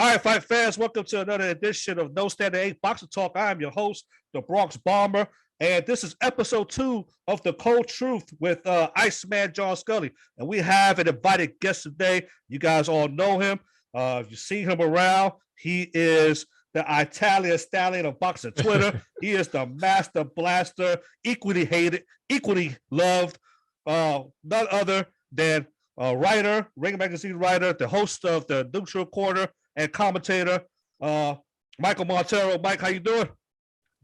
All right, fight fans, welcome to another edition of No Standard 8 Boxing Talk. I am your host, the Bronx Bomber, and this is episode 2 of The Cold Truth with Iceman John Scully. And we have an invited guest today. You guys all know him. If you see him around, he is the Italian stallion of boxing Twitter. He is the master blaster, equally hated, equally loved. None other than writer, Ring Magazine writer, the host of the Neutral Corner, and commentator, Michael Montero. Mike, how you doing?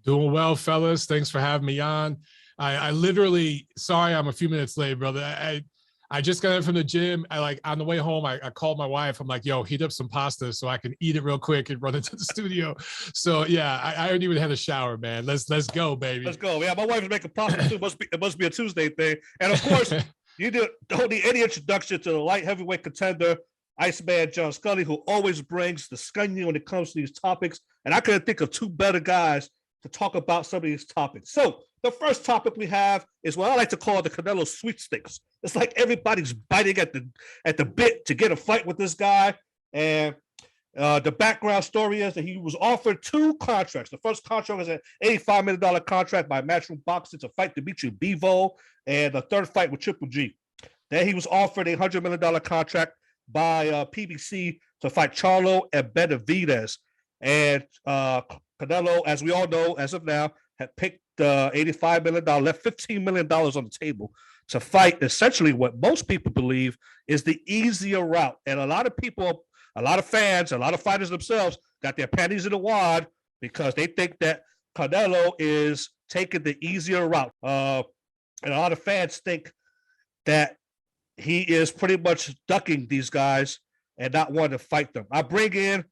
Doing well, fellas. Thanks for having me on. I literally, sorry I'm a few minutes late, brother. I just got in from the gym. On the way home, I called my wife. I'm like, yo, heat up some pasta so I can eat it real quick and run into the studio. So yeah, I already even had a shower, man. Let's go, baby. Let's go. Yeah, my wife is making pasta too. It must be a Tuesday thing. And of course, you don't need any introduction to the light heavyweight contender, Iceman John Scully, who always brings the scunny when it comes to these topics. And I couldn't think of two better guys to talk about some of these topics. So the first topic we have is what I like to call the Caenlo Sweepstakes. It's like everybody's biting at the bit to get a fight with this guy. And the background story is that he was offered 2 contracts. The first contract was an $85 million contract by Matchroom Boxing to fight Dimitri Bivol, and the third fight with Triple G. Then he was offered a $100 million contract by PBC to fight Charlo and Benavidez. And Caenlo, as we all know, as of now, had picked $85 million, left $15 million on the table to fight essentially what most people believe is the easier route. And a lot of people, a lot of fans, a lot of fighters themselves got their panties in a wad because they think that Caenlo is taking the easier route. And a lot of fans think that he is pretty much ducking these guys and not wanting to fight them. I bring in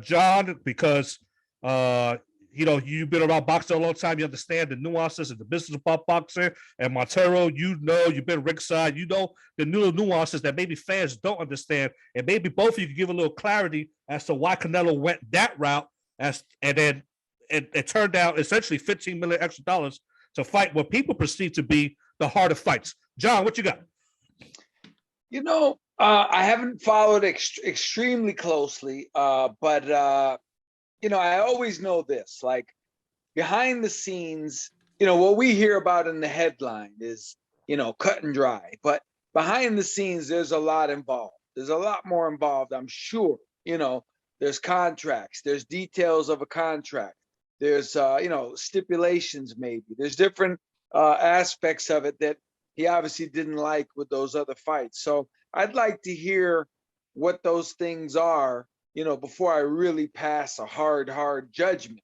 John because you've been around boxing a long time. You understand the nuances and the business about boxing. And Montero, you've been ringside. You know the new nuances that maybe fans don't understand. And maybe both of you could give a little clarity as to why Caenlo went that route. And then it turned out essentially $15 million extra dollars to fight what people perceive to be the harder fights. John, what you got? I haven't followed extremely closely, but I always know this, like behind the scenes, what we hear about in the headline is, cut and dry, but behind the scenes, there's a lot involved. There's a lot more involved, I'm sure. There's contracts, there's details of a contract. There's, stipulations maybe. There's different aspects of it that he obviously didn't like with those other fights. So I'd like to hear what those things are, before I really pass a hard judgment.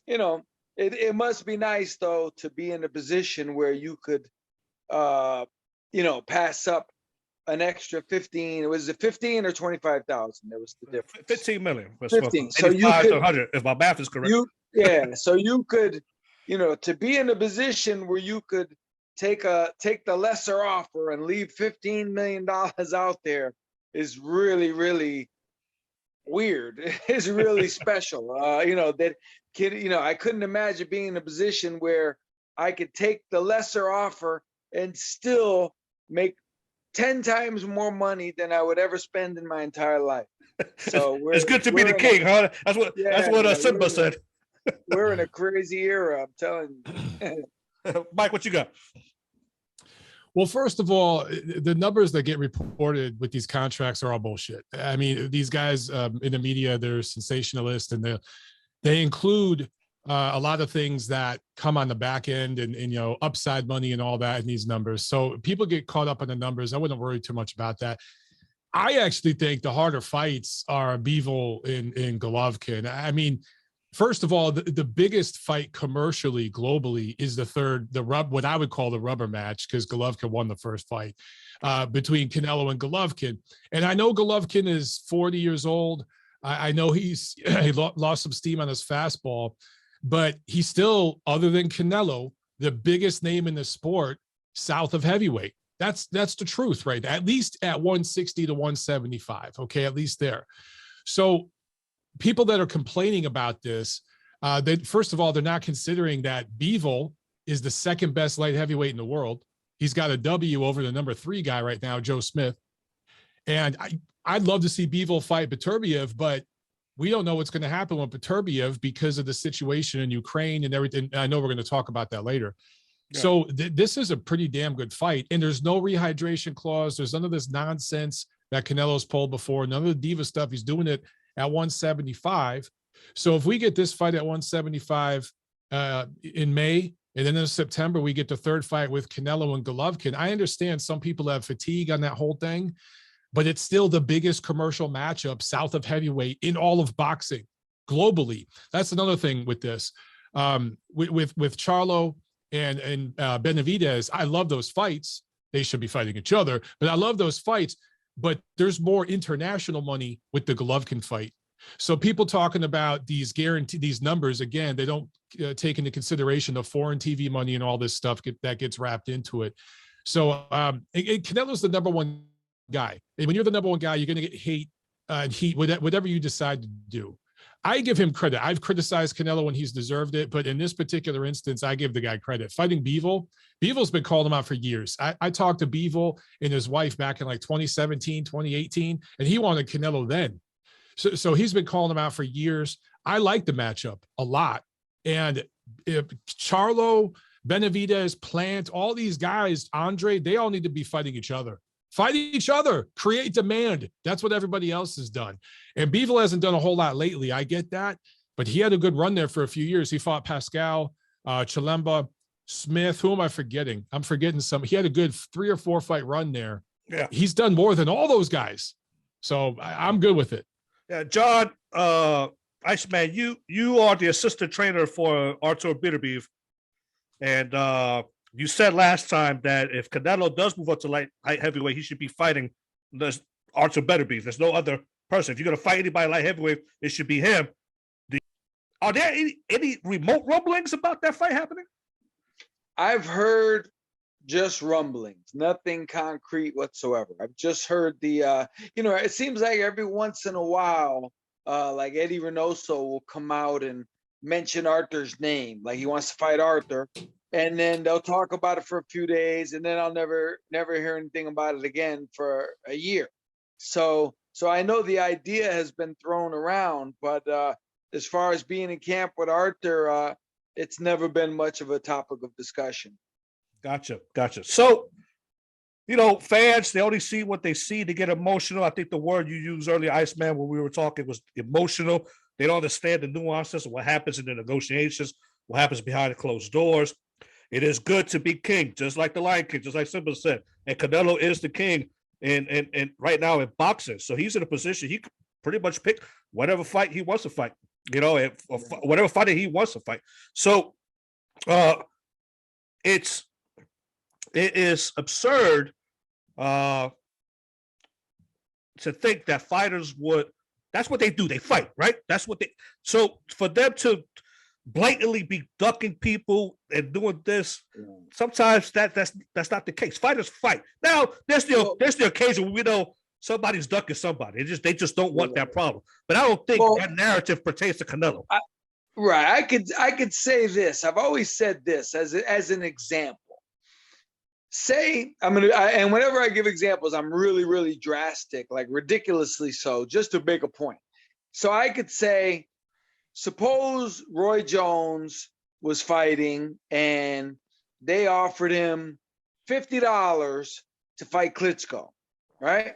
It must be nice though to be in a position where you could, pass up an extra 15. Was it 15 or 25,000? There was the difference. 15 million. 15. So you could, 100, if my math is correct. So you could, to be in a position where you could take the lesser offer and leave $15 million out there is really, really weird. It's really special. I couldn't imagine being in a position where I could take the lesser offer and still make 10 times more money than I would ever spend in my entire life. So it's good to be the king, huh? That's what Simba said. We're in a crazy era, I'm telling you. Mike, what you got? Well, first of all, the numbers that get reported with these contracts are all bullshit. I mean, these guys in the media, they're sensationalists, and they include a lot of things that come on the back end and upside money and all that in these numbers. So people get caught up on the numbers. I wouldn't worry too much about that. I actually think the harder fights are Bivol and Golovkin. I mean, first of all, the biggest fight commercially, globally, is what I would call the rubber match, because Golovkin won the first fight between Caenlo and Golovkin. And I know Golovkin is 40 years old. I know he lost some steam on his fastball, but he's still, other than Caenlo, the biggest name in the sport south of heavyweight. That's the truth, right? At least at 160 to 175. Okay, at least there. So people that are complaining about this, first of all, they're not considering that Bivol is the second best light heavyweight in the world. He's got a W over the number 3 guy right now, Joe Smith. And I'd love to see Bivol fight Beterbiev, but we don't know what's going to happen with Beterbiev because of the situation in Ukraine and everything. I know we're going to talk about that later. Yeah. So this is a pretty damn good fight. And there's no rehydration clause. There's none of this nonsense that Canelo's pulled before. None of the diva stuff. He's doing it at 175. So if we get this fight at 175 in May, and then in September, we get the third fight with Canelo and Golovkin. I understand some people have fatigue on that whole thing, but it's still the biggest commercial matchup south of heavyweight in all of boxing globally. That's another thing with this. With Charlo and Benavidez, I love those fights. They should be fighting each other, but I love those fights. But there's more international money with the Golovkin fight. So people talking about these numbers, again, they don't take into consideration the foreign TV money and all this stuff that gets wrapped into it. So Canelo's the number one guy. And when you're the number one guy, you're going to get hate and heat, whatever you decide to do. I give him credit. I've criticized Canelo when he's deserved it, but in this particular instance, I give the guy credit. Fighting Bevil's been calling him out for years. I talked to Bivol and his wife back in like 2017, 2018, and he wanted Canelo then. So he's been calling him out for years. I like the matchup a lot. And if Charlo, Benavidez, Plant, all these guys, Andre, they all need to be fighting each other. Fight each other, create demand. That's what everybody else has done. And Bivol hasn't done a whole lot lately. I get that, but he had a good run there for a few years. He fought Pascal, Chilemba, Smith. Who am I forgetting? I'm forgetting some. He had a good 3 or 4 fight run there. Yeah, he's done more than all those guys. So I'm good with it. Yeah, John, Iceman, you are the assistant trainer for Artur Beterbiev, and you said last time that if Canelo does move up to light heavyweight, he should be fighting Artur Beterbiev. There's no other person. If you're going to fight anybody light heavyweight, it should be him. Are there any remote rumblings about that fight happening? I've heard just rumblings, nothing concrete whatsoever. I've just heard the, it seems like every once in a while, like Eddie Reynoso will come out and mention Arthur's name, like he wants to fight Arthur, and then they'll talk about it for a few days, and then I'll never hear anything about it again for a year. So I know the idea has been thrown around, but as far as being in camp with Arthur, it's never been much of a topic of discussion. Gotcha. So, fans, they only see what they see. They get emotional. I think the word you used earlier, Iceman, when we were talking, was emotional. They don't understand the nuances of what happens in the negotiations, what happens behind the closed doors. It is good to be king, just like the Lion King, just like Simba said. And Canelo is the king and right now in boxing. So he's in a position, he could pretty much pick whatever fight he wants to fight, whatever fighter he wants to fight. So it is absurd to think that fighters would, that's what they do. They fight, right? So for them to blatantly be ducking people and doing this, sometimes that's not the case. Fighters fight. Now there's the occasion when we know somebody's ducking somebody. They just don't want that problem. But I don't think that narrative pertains to Canelo. Right. I could say this. I've always said this as an example. Say and whenever I give examples, I'm really, really drastic, like ridiculously so, just to make a point. So I could say, suppose Roy Jones was fighting and they offered him $50 to fight Klitschko, right?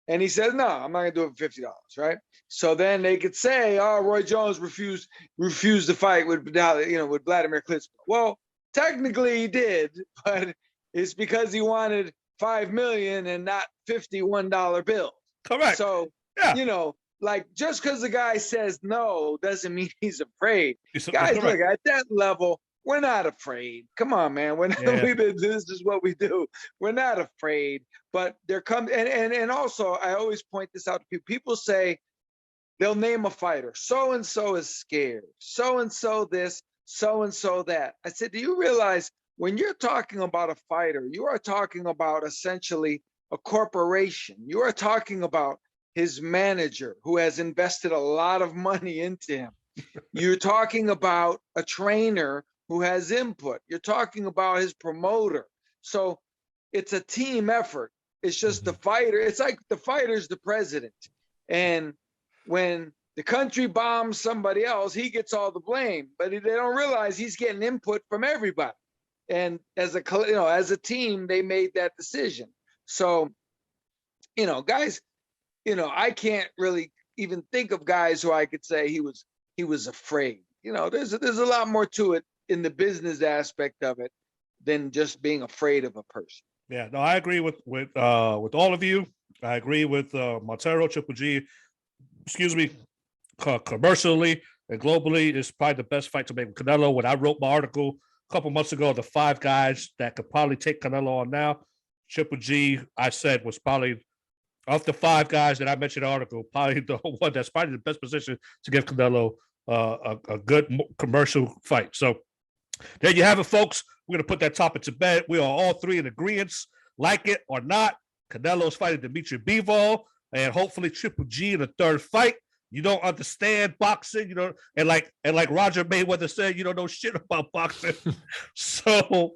And he said, no, I'm not gonna do it for $50, right? So then they could say, oh, Roy Jones refused to fight with Vladimir Klitschko. Well, technically he did, but it's because he wanted $5 million and not $51 bills. Correct. So, yeah. Like just because the guy says no doesn't mean he's afraid. Guys, correct. Look, at that level, we're not afraid. Come on, man. This is what we do. We're not afraid. But there comes, and also I always point this out to people. People say they'll name a fighter. So-and-so is scared. So-and-so this, so-and-so that. I said, do you realize when you're talking about a fighter, you are talking about essentially a corporation. You are talking about his manager who has invested a lot of money into him. You're talking about a trainer who has input. You're talking about his promoter. So it's a team effort. It's just the fighter. It's like the fighter's the president. And when the country bombs somebody else, he gets all the blame, but they don't realize he's getting input from everybody. And as a team, they made that decision. So, guys, I can't really even think of guys who I could say he was afraid. There's a lot more to it in the business aspect of it than just being afraid of a person. Yeah, no, I agree with all of you. I agree with Montero, Triple G. Excuse me, commercially and globally, it's probably the best fight to make with Canelo. When I wrote my article a couple months ago, the 5 guys that could probably take Canelo on now, Triple G, I said, was probably, of the 5 guys that I mentioned in the article, probably the one that's probably the best position to give Canelo a good commercial fight. So there you have it, folks. We're going to put that topic to bed. We are all 3 in agreement, like it or not. Canelo's fighting Dimitri Bivol, and hopefully Triple G in the 3rd fight. You don't understand boxing, and like Roger Mayweather said, you don't know shit about boxing. So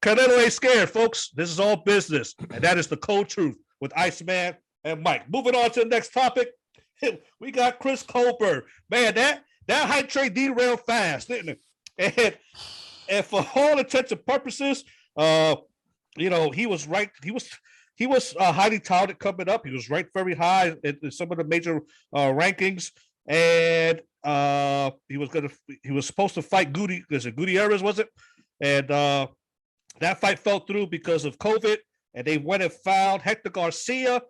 Canelo ain't scared, folks. This is all business, and that is the cold truth with Iceman and Mike. Moving on to the next topic, we got Chris Colbert. Man, that hype train derailed fast, didn't it? And for all intents and purposes, he was right. He was highly touted coming up. He was ranked very high in some of the major rankings, and he was supposed to fight Gutierrez, was it? And that fight fell through because of COVID, and they went and found Hector Garcia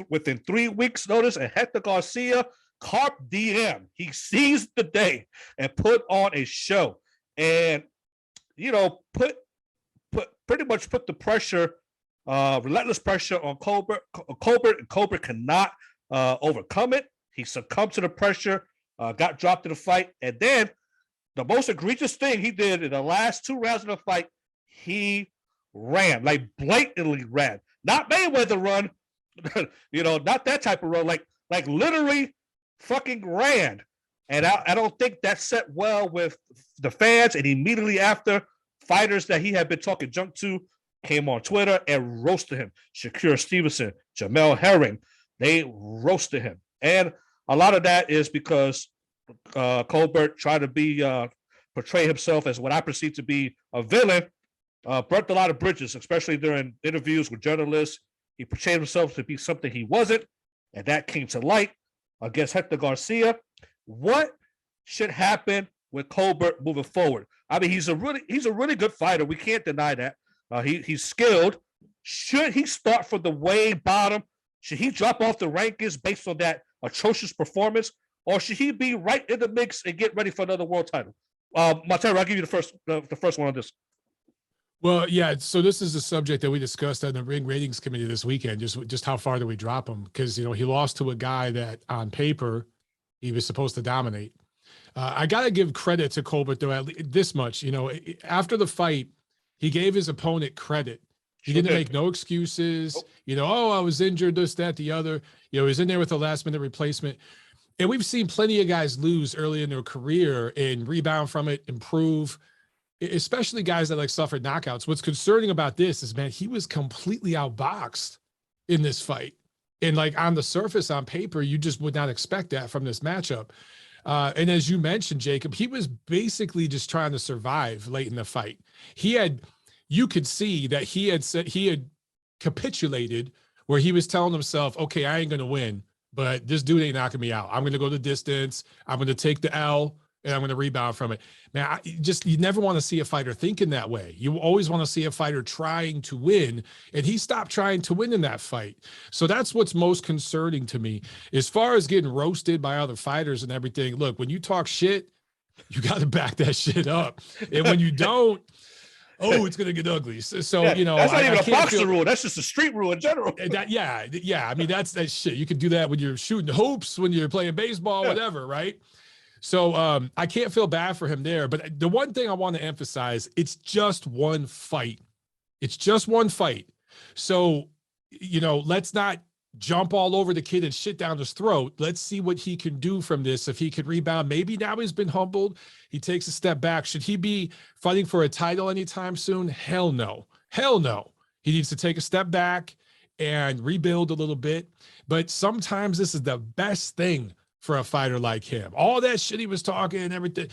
within 3 weeks' notice, and Hector Garcia, carp diem, he seized the day and put on a show, and pretty much put the pressure, relentless pressure on Colbert. Colbert cannot overcome it. He succumbed to the pressure, got dropped in the fight, and then the most egregious thing he did in the last 2 rounds of the fight, he ran, like blatantly ran, not Mayweather run, not that type of run, like literally fucking ran. And I don't think that set well with the fans. And immediately after, fighters that he had been talking junk to came on Twitter and roasted him. Shakur Stevenson, Jamel Herring, they roasted him. And a lot of that is because Colbert tried to portray himself as what I perceive to be a villain, burnt a lot of bridges, especially during interviews with journalists. He portrayed himself to be something he wasn't, and that came to light against Hector Garcia. What should happen with Colbert moving forward? I mean, he's a really good fighter. We can't deny that. He's skilled. Should he start from the way bottom? Should he drop off the rankings based on that atrocious performance, or should he be right in the mix and get ready for another world title? Montero, I'll give you the first one on this. Well, yeah. So this is a subject that we discussed on the Ring Ratings Committee this weekend. Just how far do we drop him? Because he lost to a guy that on paper he was supposed to dominate. I got to give credit to Colbert though. At least this much, after the fight, he gave his opponent credit. He didn't make no excuses. I was injured, this, that, the other. He was in there with a last minute replacement. And we've seen plenty of guys lose early in their career and rebound from it, improve, especially guys that suffered knockouts. What's concerning about this is, man, he was completely outboxed in this fight. And on the surface, on paper, you just would not expect that from this matchup. And as you mentioned, Jacob, he was basically just trying to survive late in the fight. You could see that he had capitulated, where he was telling himself, okay, I ain't going to win, but this dude ain't knocking me out. I'm going to go the distance. I'm going to take the L, and I'm going to rebound from it. Man, you never want to see a fighter thinking that way. You always want to see a fighter trying to win, and he stopped trying to win in that fight. So that's what's most concerning to me. As far as getting roasted by other fighters and everything, look, when you talk shit, you got to back that shit up. And when you don't, it's going to get ugly. So that's not even a boxing rule. That's just a street rule in general. Yeah. I mean, that's shit. You can do that when you're shooting hoops, when you're playing baseball, whatever, right? So I can't feel bad for him there. But the one thing I want to emphasize, it's just one fight. It's just one fight. So, let's not jump all over the kid and shit down his throat. Let's see what he can do from this. If he can rebound, maybe now he's been humbled. He takes a step back. Should he be fighting for a title anytime soon? Hell no. Hell no. He needs to take a step back and rebuild a little bit. But sometimes this is the best thing for a fighter like him. All that shit he was talking and everything,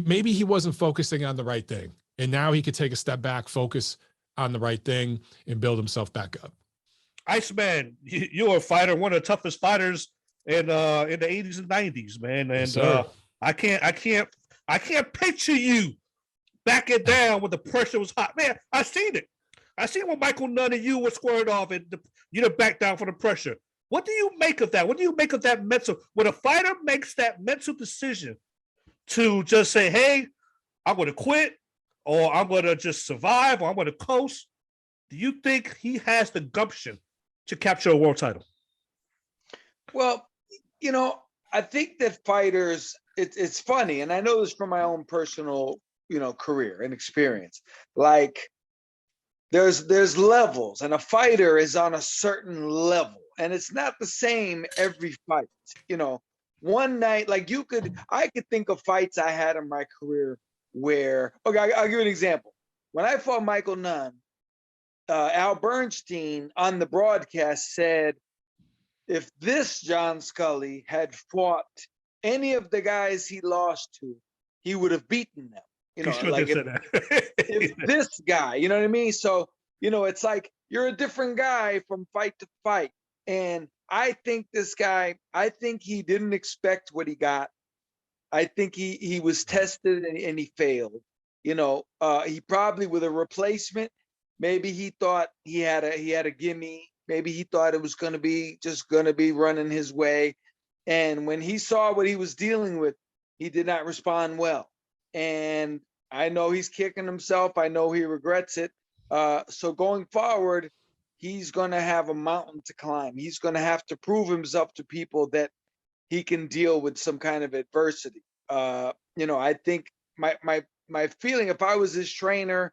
maybe he wasn't focusing on the right thing. And now he could take a step back, focus on the right thing, and build himself back up. Iceman, you're a fighter, one of the toughest fighters in the 80s and 90s, man. And Yes, I can't picture you backing down when the pressure was hot. Man, I seen it. I seen when Michael Nunn and you were squared off and you didn't back down for the pressure. What do you make of that? What do you make of that mental? When a fighter makes that mental decision to just say, hey, I'm going to quit, or I'm going to just survive, or I'm going to coast, do you think he has the gumption to capture a world title? Well, I think that fighters, it's funny, and I know this from my own personal, career and experience. Like, there's levels, and a fighter is on a certain level, and it's not the same every fight. One night, like I could think of fights I had in my career where, okay, I'll give you an example. When I fought Michael Nunn, Al Bernstein on the broadcast said, if this John Scully had fought any of the guys he lost to, he would have beaten them. If this guy, you know what I mean? So, it's like you're a different guy from fight to fight. And I think this guy, he didn't expect what he got. I think he was tested and he failed. He probably, with a replacement, maybe he thought he had a gimme. Maybe he thought it was going to be running his way. And when he saw what he was dealing with, he did not respond well. And I know he's kicking himself. I know he regrets it. So going forward, he's going to have a mountain to climb. He's going to have to prove himself to people that he can deal with some kind of adversity. I think my feeling, if I was his trainer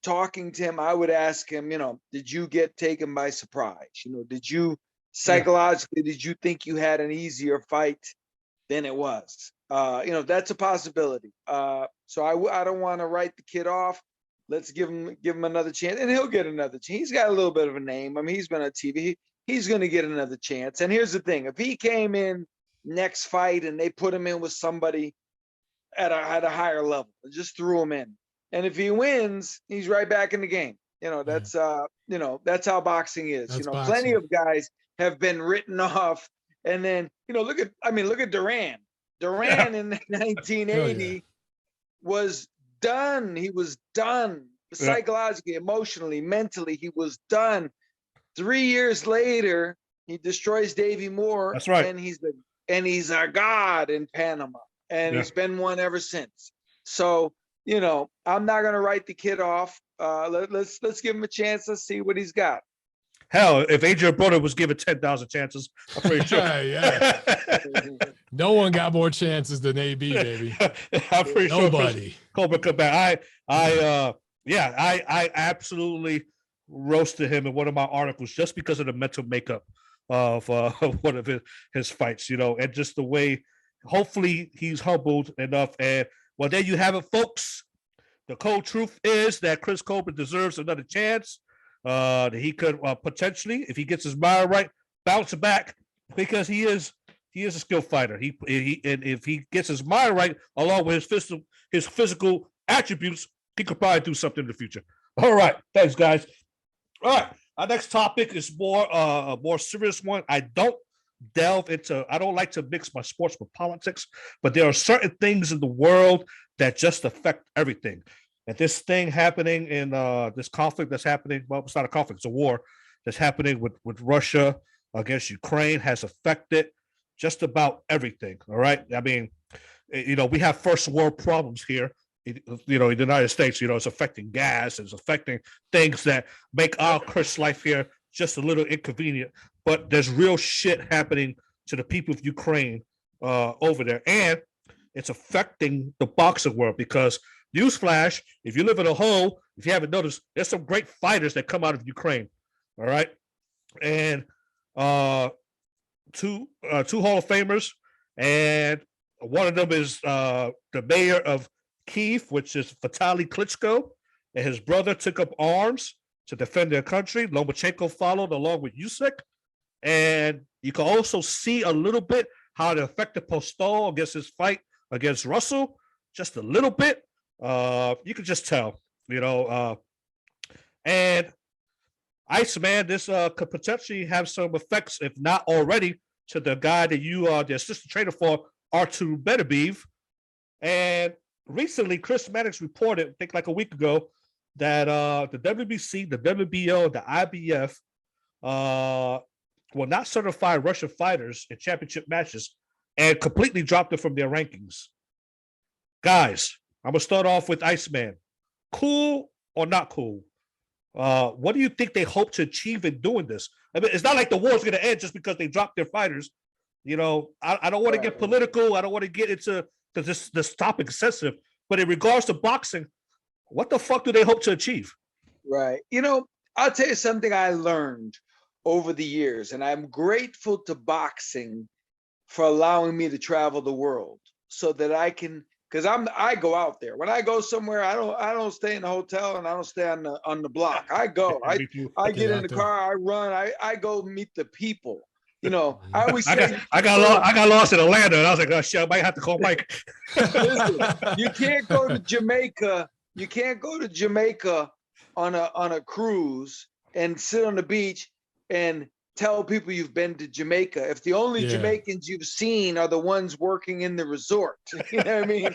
talking to him, I would ask him, did you get taken by surprise? Did you psychologically, did you think you had an easier fight than it was? That's a possibility. So I don't want to write the kid off. Let's give him another chance, and he'll get another chance. He's got a little bit of a name. I mean, he's been on TV. He's going to get another chance. And here's the thing: if he came in next fight and they put him in with somebody at a higher level, just threw him in, and if he wins, he's right back in the game. That's that's how boxing is. That's Plenty boxing. of guys have been written off, and then look at Duran. Duran in 1980 was done. He was done psychologically, emotionally, mentally. He was done. 3 years later, he destroys Davey Moore. That's right. And he's a god in Panama, and he's been one ever since. So I'm not gonna write the kid off. Let's give him a chance. Let's see what he's got. Hell, if Adrian Broner was given 10,000 chances, I'm pretty sure. No one got more chances than AB, baby. I'm pretty Nobody. sure Colbert come back. I absolutely roasted him in one of my articles just because of the mental makeup of one of his fights, and just the way. Hopefully, he's humbled enough. And well, there you have it, folks. The cold truth is that Chris Colbert deserves another chance. That he could potentially, if he gets his mind right, bounce back, because he is a skilled fighter. And if he gets his mind right, along with his physical attributes, he could probably do something in the future. All right, thanks, guys. All right, our next topic is a more serious one. I don't like to mix my sports with politics, but there are certain things in the world that just affect everything. And this thing happening in this conflict that's happening, well, it's not a conflict, it's a war that's happening with Russia against Ukraine has affected just about everything. All right. I mean, we have first world problems here. In the United States, it's affecting gas, it's affecting things that make our cursed life here just a little inconvenient. But there's real shit happening to the people of Ukraine over there. And it's affecting the boxing world because, newsflash, if you live in a hole, if you haven't noticed, there's some great fighters that come out of Ukraine. All right. And two Hall of Famers. And one of them is the mayor of Kyiv, which is Vitaly Klitschko. And his brother took up arms to defend their country. Lomachenko followed along with Usyk. And you can also see a little bit how it affected Postol against his fight against Russell, just a little bit. You can just tell, and Iceman, this could potentially have some effects, if not already, to the guy that you are the assistant trainer for, Artur Beterbiev. And recently, Chris Mannix reported, I think like a week ago, that the WBC, the WBO, the IBF will not certify Russian fighters in championship matches and completely dropped it from their rankings. Guys, I'm going to start off with Iceman. Cool or not cool? What do you think they hope to achieve in doing this? I mean, it's not like the war's going to end just because they dropped their fighters. I don't want to get political. I don't want to get into this topic sensitive. But in regards to boxing, what the fuck do they hope to achieve? Right. I'll tell you something I learned over the years, and I'm grateful to boxing for allowing me to travel the world so that I can, because I go out there. When I go somewhere, I don't stay in the hotel and I don't stay on the block. I go. I get in the car, I run, I go meet the people. I always say I got lost in Atlanta and I was like, oh shit, I might have to call Mike. Listen, you can't go to Jamaica. You can't go to Jamaica on a cruise and sit on the beach and tell people you've been to Jamaica if the only Jamaicans you've seen are the ones working in the resort. You know what I mean?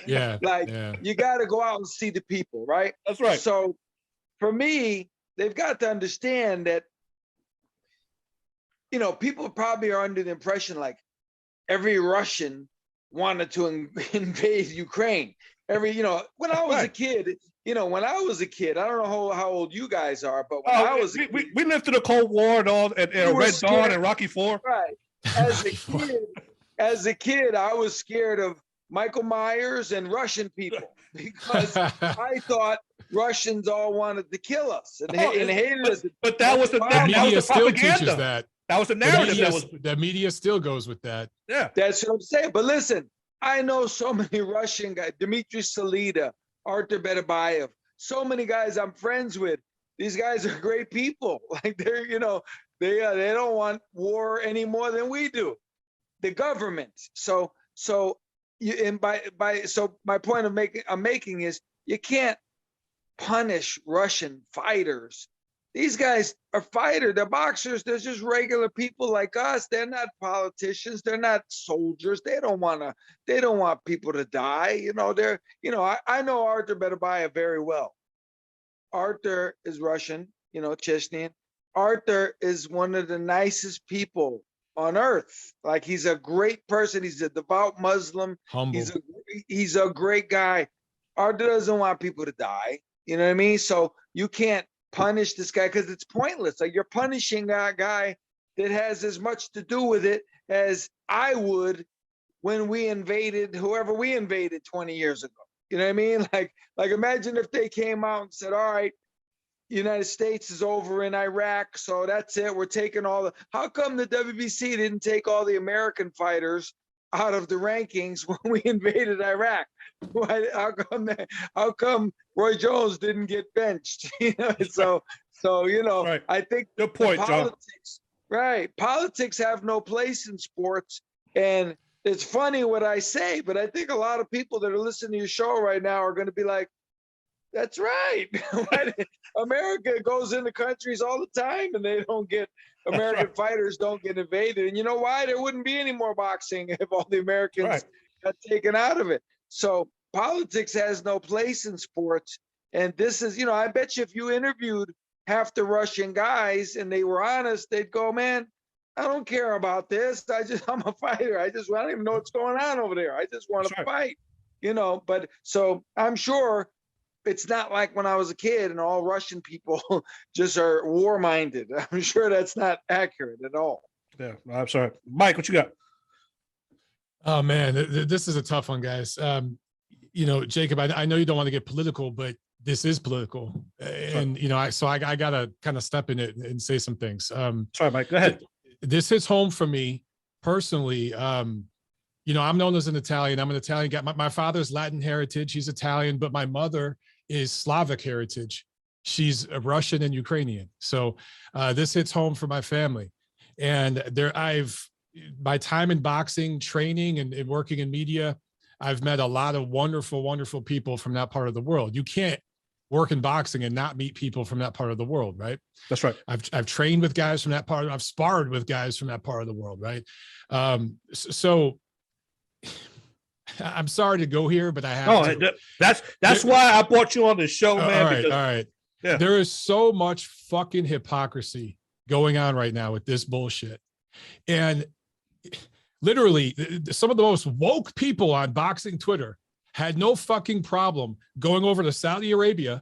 You got to go out and see the people, right? That's right. So for me, they've got to understand that, people probably are under the impression like every Russian wanted to invade Ukraine. When I was a kid, I don't know how old you guys are, but when I was we lived through the Cold War and all, and Red Dawn and Rocky IV. Right. As a kid, I was scared of Michael Myers and Russian people because I thought Russians all wanted to kill us and hated us. But that was the media still teaches that. That was the narrative. The media still goes with that. Yeah, that's what I'm saying. But listen, I know so many Russian guys, Dmitry Salida, Artur Beterbiev, so many guys I'm friends with. These guys are great people. Like they're, they don't want war any more than we do. The government. So my point I'm making is you can't punish Russian fighters. These guys are fighters. They're boxers. They're just regular people like us. They're not politicians. They're not soldiers. They don't want people to die. I know Artur Beterbiev very well. Artur is Russian, Chechnya. Artur is one of the nicest people on earth. Like he's a great person. He's a devout Muslim. Humble. He's a great guy. Artur doesn't want people to die. You know what I mean? So you can't punish this guy because it's pointless. Like you're punishing a guy that has as much to do with it as I would when we invaded whoever we invaded 20 years ago. You know what I mean? Like imagine if they came out and said, all right, United States is over in Iraq, so that's it. We're taking how come the WBC didn't take all the American fighters out of the rankings when we invaded Iraq? How come Roy Jones didn't get benched? Right. I think good point, politics, John. Right. Politics have no place in sports. And it's funny what I say, but I think a lot of people that are listening to your show right now are going to be like, that's right. America goes into countries all the time and they don't get American fighters don't get invaded. And you know why? There wouldn't be any more boxing if all the Americans got taken out of it. So politics has no place in sports. And this is, I bet you if you interviewed half the Russian guys and they were honest, they'd go, man, I don't care about this. I'm a fighter. I don't even know what's going on over there. I just want to fight, but so I'm sure it's not like when I was a kid and all Russian people just are war-minded. I'm sure that's not accurate at all. Yeah, I'm sorry. Mike, what you got? Oh man, this is a tough one, guys. Jacob, I know you don't want to get political, but this is political. And, I got to kind of step in it and say some things. Sorry, Mike, go ahead. This hits home for me personally. I'm known as an Italian. I'm an Italian guy. My father's Latin heritage. He's Italian, but my mother is Slavic heritage. She's a Russian and Ukrainian. So this hits home for my family. And my time in boxing, training, and working in media, I've met a lot of wonderful, wonderful people from that part of the world. You can't work in boxing and not meet people from that part of the world, right? That's right. I've trained with guys from that part. I've sparred with guys from that part of the world, right? So I'm sorry to go here, but I have to. That's why I brought you on the show, man. All right. Yeah. There is so much fucking hypocrisy going on right now with this bullshit. And literally, some of the most woke people on boxing Twitter had no fucking problem going over to Saudi Arabia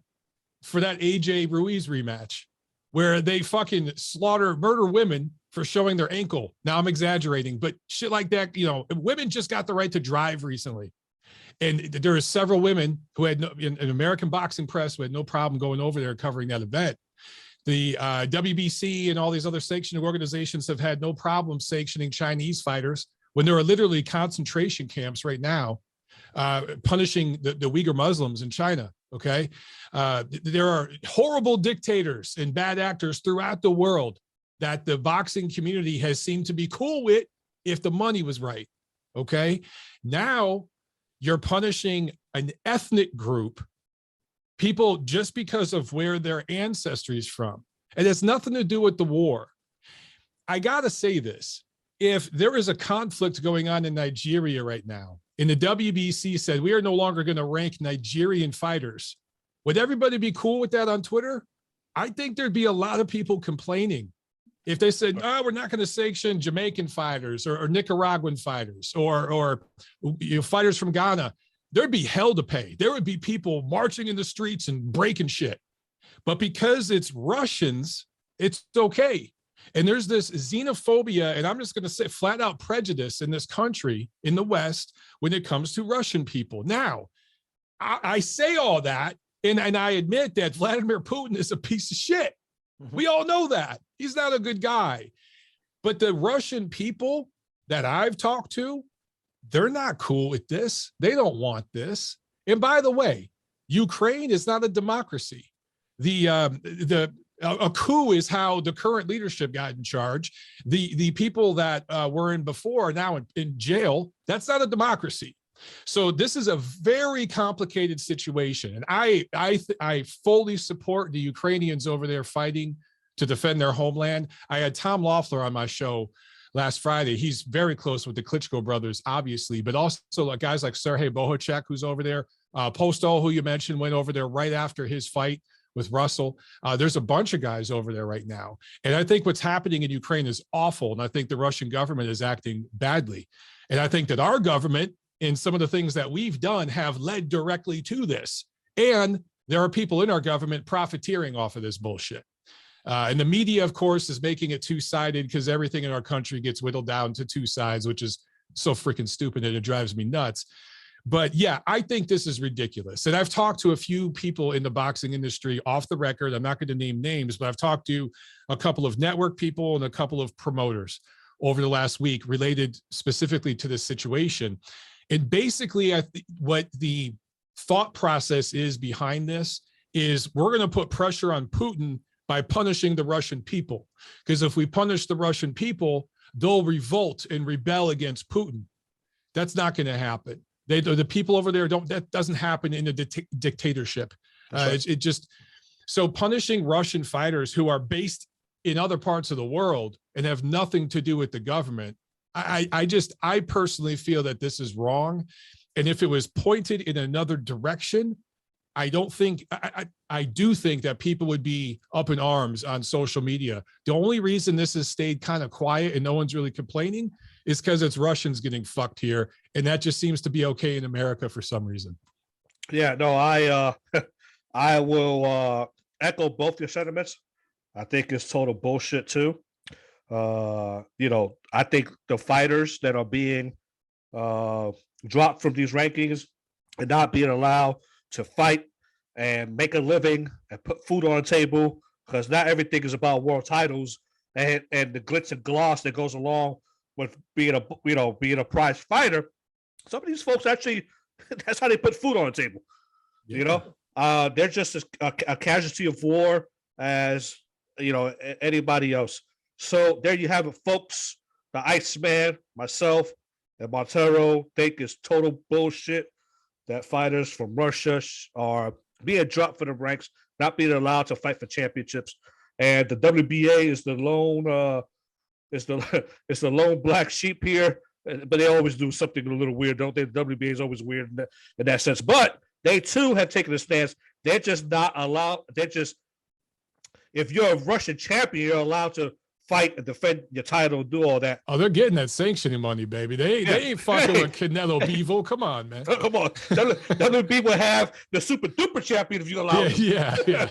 for that AJ Ruiz rematch, where they fucking murder women for showing their ankle. Now I'm exaggerating, but shit like that, women just got the right to drive recently. And there are several women who had in American boxing press who had no problem going over there covering that event. The WBC and all these other sanctioning organizations have had no problem sanctioning Chinese fighters when there are literally concentration camps right now punishing the Uyghur Muslims in China. Okay. There are horrible dictators and bad actors throughout the world that the boxing community has seemed to be cool with if the money was right. Okay. Now you're punishing an ethnic group, people just because of where their ancestry is from. And it's nothing to do with the war. I got to say this. If there is a conflict going on in Nigeria right now, and the WBC said, we are no longer going to rank Nigerian fighters, would everybody be cool with that on Twitter? I think there'd be a lot of people complaining if they said, oh, we're not going to sanction Jamaican fighters or Nicaraguan fighters or fighters from Ghana. There'd be hell to pay. There would be people marching in the streets and breaking shit. But because it's Russians, it's okay. And there's this xenophobia, and I'm just going to say flat out prejudice in this country, in the West, when it comes to Russian people. Now, I say all that, and I admit that Vladimir Putin is a piece of shit. Mm-hmm. We all know that. He's not a good guy. But the Russian people that I've talked to, they're not cool with this. They don't want this. And by the way, Ukraine is not a democracy. A coup is how the current leadership got in charge. The people that were in before are now in jail. That's not a democracy. So this is a very complicated situation. And I fully support the Ukrainians over there fighting to defend their homeland. I had Tom Loeffler on my show last Friday. He's very close with the Klitschko brothers, obviously, but also guys like Sergei Bohacek, who's over there. Postol, who you mentioned, went over there right after his fight with Russell. There's a bunch of guys over there right now. And I think what's happening in Ukraine is awful. And I think the Russian government is acting badly. And I think that our government and some of the things that we've done have led directly to this. And there are people in our government profiteering off of this bullshit. And the media, of course, is making it two-sided because everything in our country gets whittled down to two sides, which is so freaking stupid and it drives me nuts. But yeah, I think this is ridiculous. And I've talked to a few people in the boxing industry off the record. I'm not going to name names, but I've talked to a couple of network people and a couple of promoters over the last week related specifically to this situation. And basically, what the thought process is behind this is we're going to put pressure on Putin by punishing the Russian people. Because if we punish the Russian people, they'll revolt and rebel against Putin. That's not going to happen. The people over there that doesn't happen in a dictatorship. Right. So punishing Russian fighters who are based in other parts of the world and have nothing to do with the government. I personally feel that this is wrong. And if it was pointed in another direction, I do think that people would be up in arms on social media. The only reason this has stayed kind of quiet and no one's really complaining is because it's Russians getting fucked here. And that just seems to be okay in America for some reason. Yeah, no, I will echo both your sentiments. I think it's total bullshit too. I think the fighters that are being dropped from these rankings and not being allowed to fight and make a living and put food on the table, because not everything is about world titles and the glitz and gloss that goes along with being a prize fighter. Some of these folks actually, that's how they put food on the table. Yeah. They're just a casualty of war as anybody else. So there you have it, folks. The Iceman, myself, and Montero think is total bullshit that fighters from Russia are being dropped from the ranks, not being allowed to fight for championships. And the WBA is the lone it's the lone black sheep here, but they always do something a little weird, don't they? The WBA is always weird in that sense. But they too have taken a stance. They're just not allowed. If you're a Russian champion, you're allowed to fight and defend your title and do all that. Oh, they're getting that sanctioning money, baby. They ain't fucking with Caenlo Bevo. Come on, man. Come on. WB will have the super duper champion if you allow them. Yeah.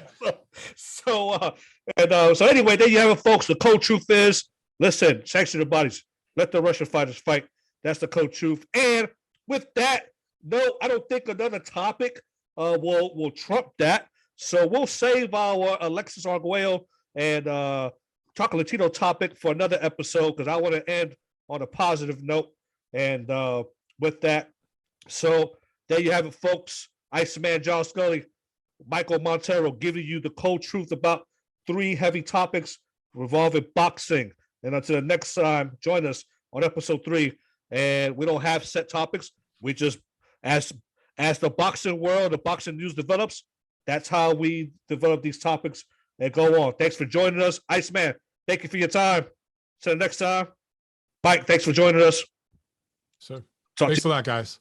So anyway, there you have it, folks. The cold truth is, listen, sanction the bodies. Let the Russian fighters fight. That's the cold truth. And with that, no, I don't think another topic will trump that. So we'll save our Alexis Arguello and Chocolatino topic for another episode because I want to end on a positive note. And with that, so there you have it, folks. Iceman John Scully, Michael Montero giving you the cold truth about 3 heavy topics revolving boxing. And until the next time, join us on episode 3. And we don't have set topics. We just, as the boxing world, the boxing news develops, that's how we develop these topics and go on. Thanks for joining us. Iceman, thank you for your time. Till next time. Mike, thanks for joining us. So, thanks a lot, guys.